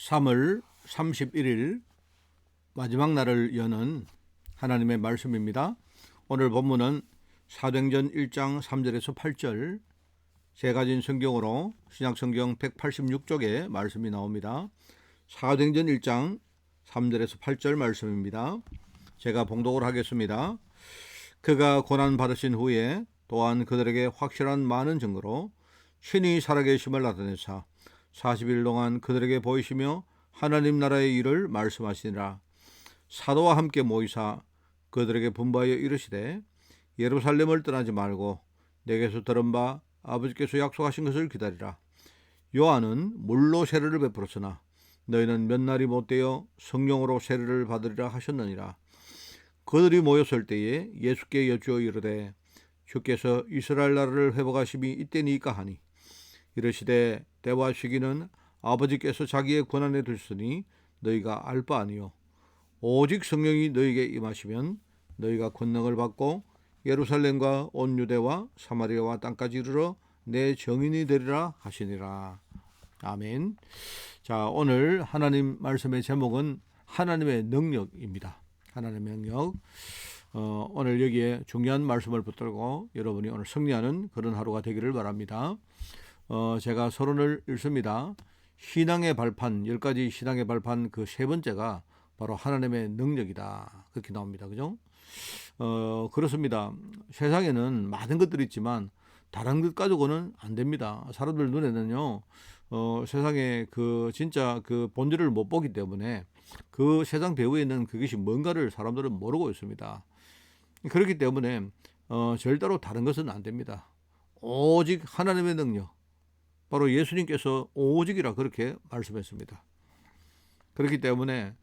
3월 31일 마지막 날을 여는 하나님의 말씀입니다. 오늘 본문은 사도행전 1장 3절에서 8절, 제가 가진 성경으로 신약성경 186쪽에 말씀이 나옵니다. 사도행전 1장 3절에서 8절 말씀입니다. 제가 봉독을 하겠습니다. 그가 고난 받으신 후에 또한 그들에게 확실한 많은 증거로 신이 살아계심을 나타내사 40일 동안 그들에게 보이시며 하나님 나라의 일을 말씀하시니라. 사도와 함께 모이사 그들에게 분부하여 이르시되 예루살렘을 떠나지 말고 내게서 들은 바 아버지께서 약속하신 것을 기다리라. 요한은 물로 세례를 베풀었으나 너희는 몇 날이 못되어 성령으로 세례를 받으리라 하셨느니라. 그들이 모였을 때에 예수께 여쭈어 이르되 주께서 이스라엘 나라를 회복하심이 이때니까 하니 이르시되 때와 시기는 아버지께서 자기의 권한에 두셨으니 너희가 알 바 아니요 오직 성령이 너희에게 임하시면 너희가 권능을 받고 예루살렘과 온 유대와 사마리아와 땅까지 이르러 내 증인이 되리라 하시니라. 아멘. 자, 오늘 하나님 말씀의 제목은 하나님의 능력입니다. 하나님의 능력. 오늘 여기에 중요한 말씀을 붙들고 여러분이 오늘 승리하는 그런 하루가 되기를 바랍니다. 제가 서론을 읽습니다. 신앙의 발판, 10가지 신앙의 발판 그 세 번째가 바로 하나님의 능력이다. 그렇게 나옵니다. 그죠? 그렇습니다. 세상에는 많은 것들이 있지만 다른 것 가지고는 안 됩니다. 사람들 눈에는요, 세상에 그 진짜 그 본질을 못 보기 때문에 그 세상 배후에 있는 그것이 뭔가를 사람들은 모르고 있습니다. 그렇기 때문에 절대로 다른 것은 안 됩니다. 오직 하나님의 능력. 바로 예수님께서 오직이라 그렇게 말씀했습니다. 그렇기 때문에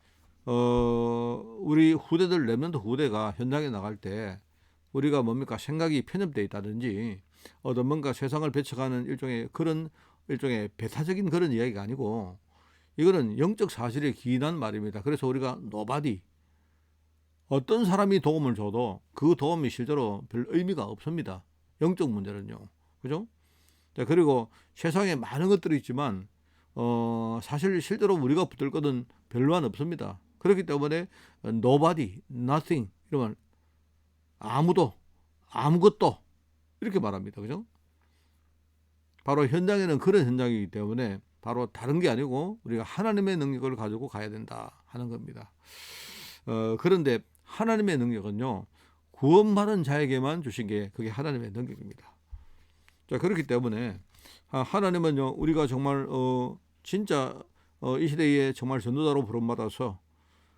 우리 후대들 렘넌트 후대가 현장에 나갈 때 우리가 뭡니까 생각이 편협되어 있다든지 어떤 뭔가 세상을 배척하는 일종의 배타적인 그런 이야기가 아니고 이거는 영적 사실에 기인한 말입니다. 그래서 우리가 nobody 어떤 사람이 도움을 줘도 그 도움이 실제로 별 의미가 없습니다. 영적 문제는요. 그죠? 자, 그리고 세상에 많은 것들이 있지만 사실 실제로 우리가 붙들 것은 별로는 없습니다. 그렇기 때문에 nobody, nothing 이러면 아무도, 아무것도 이렇게 말합니다. 그죠? 바로 현장에는 그런 현장이기 때문에 바로 다른 게 아니고 우리가 하나님의 능력을 가지고 가야 된다 하는 겁니다. 그런데 하나님의 능력은요, 구원받은 자에게만 주신 게 그게 하나님의 능력입니다. 자, 그렇기 때문에 하나님은요, 우리가 정말 진짜 이 시대에 정말 전도자로 부름받아서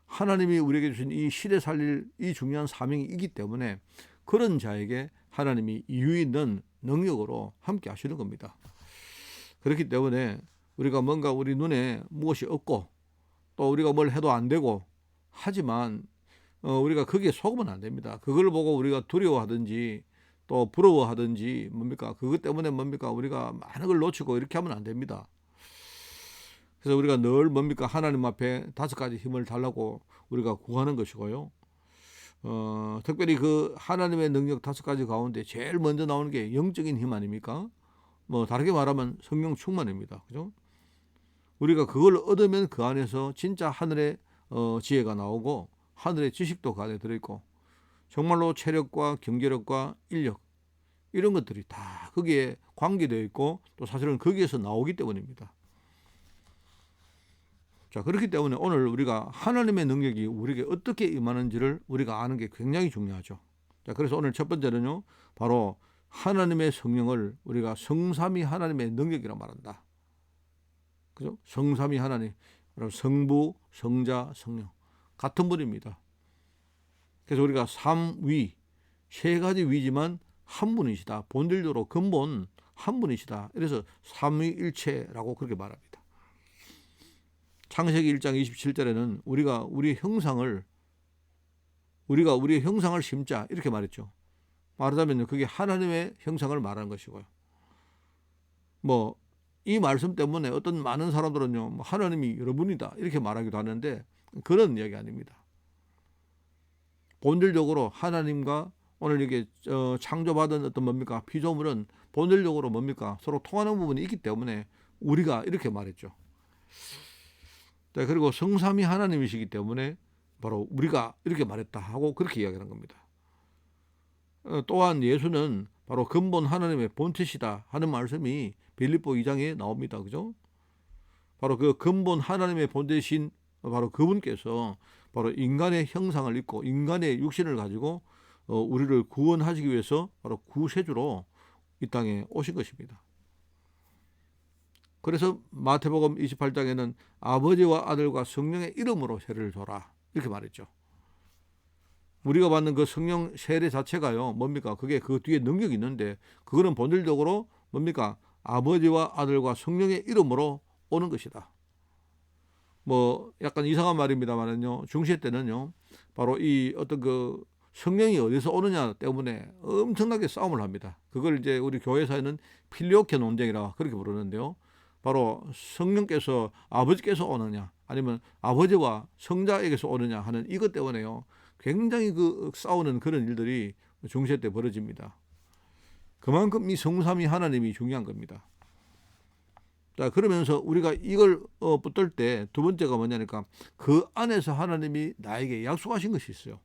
하나님이 우리에게 주신 이 시대 살릴 이 중요한 사명이 있기 때문에 그런 자에게 하나님이 이유 있는 능력으로 함께 하시는 겁니다. 그렇기 때문에 우리가 뭔가 우리 눈에 무엇이 없고 또 우리가 뭘 해도 안 되고 하지만 우리가 거기에 속으면 안 됩니다. 그걸 보고 우리가 두려워하든지 또 부러워하든지 뭡니까? 그것 때문에 뭡니까? 우리가 많은 걸 놓치고 이렇게 하면 안 됩니다. 그래서 우리가 늘 뭡니까? 하나님 앞에 5가지 힘을 달라고 우리가 구하는 것이고요. 특별히 그 하나님의 능력 5가지 가운데 제일 먼저 나오는 게 영적인 힘 아닙니까? 뭐 다르게 말하면 성령 충만입니다. 그죠? 우리가 그걸 얻으면 그 안에서 진짜 하늘의 지혜가 나오고 하늘의 지식도 그 안에 들어있고 정말로 체력과 경제력과 인력 이런 것들이 다 거기에 관계되어 있고 또 사실은 거기에서 나오기 때문입니다. 자, 그렇기 때문에 오늘 우리가 하나님의 능력이 우리에게 어떻게 임하는지를 우리가 아는 게 굉장히 중요하죠. 자, 그래서 오늘 첫 번째는요, 바로 하나님의 성령을 우리가 성삼위 하나님의 능력이라고 말한다. 그죠? 성삼위 하나님, 성부, 성자, 성령 같은 분입니다. 그래서 우리가 삼위, 3가지 위지만 한 분이시다. 본질적으로 근본 한 분이시다. 그래서 삼위일체라고 그렇게 말합니다. 창세기 1장 27절에는 우리가 우리의 형상을 심자 이렇게 말했죠. 말하자면 그게 하나님의 형상을 말하는 것이고요. 뭐 이 말씀 때문에 어떤 많은 사람들은요, 하나님이 여러분이다 이렇게 말하기도 하는데 그런 이야기 아닙니다. 본질적으로 하나님과 오늘 이게 창조받은 어떤 뭡니까 피조물은 본질적으로 뭡니까 서로 통하는 부분이 있기 때문에 우리가 이렇게 말했죠. 자, 그리고 성삼위 하나님이시기 때문에 바로 우리가 이렇게 말했다 하고 그렇게 이야기하는 겁니다. 또한 예수는 바로 근본 하나님의 본체시다 하는 말씀이 빌립보 2장에 나옵니다. 그죠? 바로 그 근본 하나님의 본체신 바로 그분께서 바로 인간의 형상을 입고 인간의 육신을 가지고 우리를 구원하시기 위해서 바로 구세주로 이 땅에 오신 것입니다. 그래서 마태복음 28장에는 아버지와 아들과 성령의 이름으로 세례를 줘라 이렇게 말했죠. 우리가 받는 그 성령 세례 자체가요 뭡니까? 그게 그 뒤에 능력이 있는데 그거는 본질적으로 뭡니까? 아버지와 아들과 성령의 이름으로 오는 것이다. 뭐 약간 이상한 말입니다만은요 중세 때는요 바로 이 어떤 그 성령이 어디서 오느냐 때문에 엄청나게 싸움을 합니다. 그걸 이제 우리 교회사에는 필요케 논쟁이라 그렇게 부르는데요. 바로 성령께서 아버지께서 오느냐 아니면 아버지와 성자에게서 오느냐 하는 이것 때문에요. 굉장히 그 싸우는 그런 일들이 중세 때 벌어집니다. 그만큼 이 성삼위 하나님이 중요한 겁니다. 자, 그러면서 우리가 이걸 붙들 때 두 번째가 뭐냐니까 그 안에서 하나님이 나에게 약속하신 것이 있어요.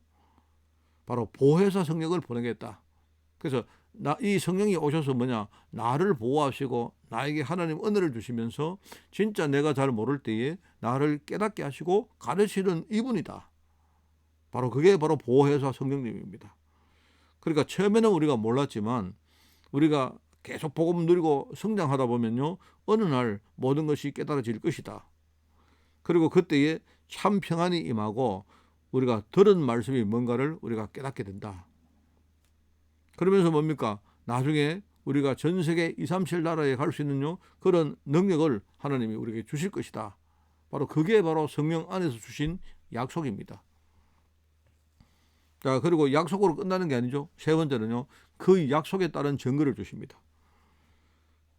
바로 보혜사 성령을 보내겠다. 그래서 이 성령이 오셔서 뭐냐 나를 보호하시고 나에게 하나님 은혜를 주시면서 진짜 내가 잘 모를 때에 나를 깨닫게 하시고 가르치는 이분이다. 바로 그게 바로 보혜사 성령님입니다. 그러니까 처음에는 우리가 몰랐지만 우리가 계속 복음 누리고 성장하다 보면요 어느 날 모든 것이 깨달아질 것이다. 그리고 그때에 참 평안이 임하고 우리가 들은 말씀이 뭔가를 우리가 깨닫게 된다. 그러면서 뭡니까? 나중에 우리가 전 세계 2, 3, 7 나라에 갈 수 있는 그런 능력을 하나님이 우리에게 주실 것이다. 바로 그게 바로 성령 안에서 주신 약속입니다. 자, 그리고 약속으로 끝나는 게 아니죠. 세 번째는요. 그 약속에 따른 증거를 주십니다.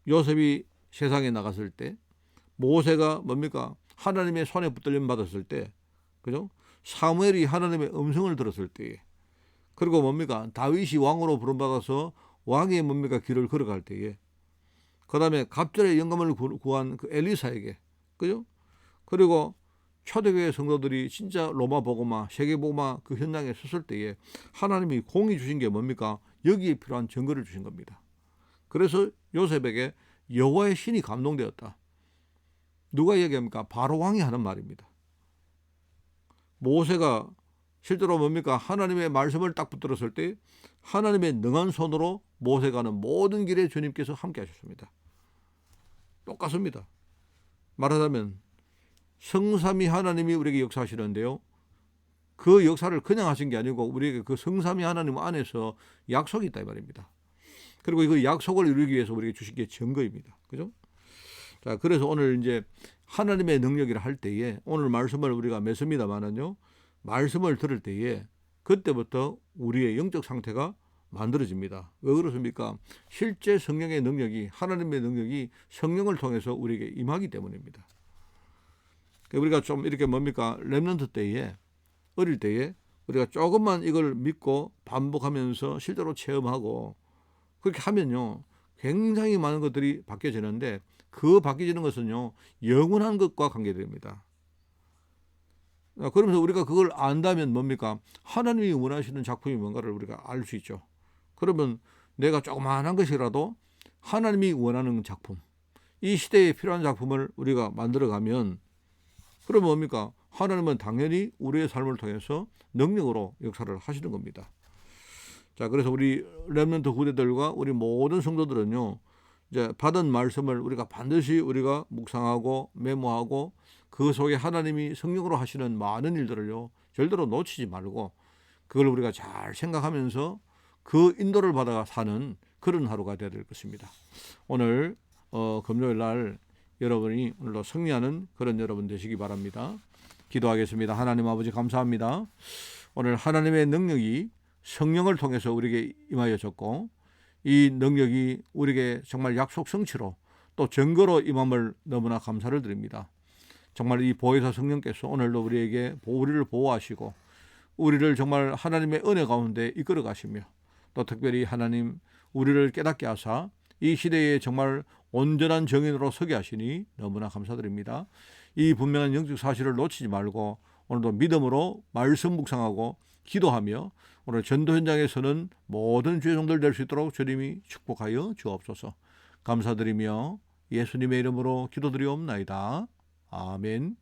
요셉이 세상에 나갔을 때 모세가 뭡니까? 하나님의 손에 붙들림 받았을 때 그죠? 사무엘이 하나님의 음성을 들었을 때 그리고 뭡니까? 다윗이 왕으로 부름받아서 왕의 뭡니까? 길을 걸어갈 때에 그 다음에 갑절의 영감을 구한 그 엘리사에게 그죠? 그리고 초대교회 성도들이 진짜 로마 복음화, 세계 복음화 그 현장에 섰을 때에 하나님이 공이 주신 게 뭡니까? 여기에 필요한 증거를 주신 겁니다. 그래서 요셉에게 여호와의 신이 감동되었다. 누가 얘기합니까? 바로 왕이 하는 말입니다. 모세가 실제로 뭡니까? 하나님의 말씀을 딱 붙들었을 때 하나님의 능한 손으로 모세가 하는 모든 길에 주님께서 함께 하셨습니다. 똑같습니다. 말하자면 성삼위 하나님이 우리에게 역사하시는데요. 그 역사를 그냥 하신 게 아니고 우리에게 그 성삼위 하나님 안에서 약속이 있다 이 말입니다. 그리고 그 약속을 이루기 위해서 우리에게 주신 게 증거입니다. 그죠? 자, 그래서 오늘 이제 하나님의 능력이라 할 때에 오늘 말씀을 우리가 맺습니다만은요. 말씀을 들을 때에 그때부터 우리의 영적 상태가 만들어집니다. 왜 그렇습니까? 실제 성령의 능력이 하나님의 능력이 성령을 통해서 우리에게 임하기 때문입니다. 우리가 좀 이렇게 뭡니까? 렘넌트 때에 어릴 때에 우리가 조금만 이걸 믿고 반복하면서 실제로 체험하고 그렇게 하면요. 굉장히 많은 것들이 바뀌어지는데 그 바뀌어지는 것은요. 영원한 것과 관계됩니다. 그러면서 우리가 그걸 안다면 뭡니까? 하나님이 원하시는 작품이 뭔가를 우리가 알 수 있죠. 그러면 내가 조그마한 것이라도 하나님이 원하는 작품, 이 시대에 필요한 작품을 우리가 만들어가면 그러면 뭡니까? 하나님은 당연히 우리의 삶을 통해서 능력으로 역사를 하시는 겁니다. 자, 그래서 우리 렘넌트 후대들과 우리 모든 성도들은요, 이제 받은 말씀을 우리가 반드시 우리가 묵상하고 메모하고 그 속에 하나님이 성령으로 하시는 많은 일들을요, 절대로 놓치지 말고 그걸 우리가 잘 생각하면서 그 인도를 받아 사는 그런 하루가 되어야 될 것입니다. 오늘 금요일 날 여러분이 오늘도 승리하는 그런 여러분 되시기 바랍니다. 기도하겠습니다. 하나님 아버지 감사합니다. 오늘 하나님의 능력이 성령을 통해서 우리에게 임하여졌고 이 능력이 우리에게 정말 약속 성취로 또 증거로 임함을 너무나 감사를 드립니다. 정말 이 보혜사 성령께서 오늘도 우리를 보호하시고 우리를 정말 하나님의 은혜 가운데 이끌어 가시며 또 특별히 하나님 우리를 깨닫게 하사 이 시대에 정말 온전한 정인으로 서게 하시니 너무나 감사드립니다. 이 분명한 영적 사실을 놓치지 말고 오늘도 믿음으로 말씀 묵상하고 기도하며 오늘 전도 현장에서는 모든 주의 종들 될 수 있도록 주님이 축복하여 주옵소서. 감사드리며 예수님의 이름으로 기도드리옵나이다. 아멘.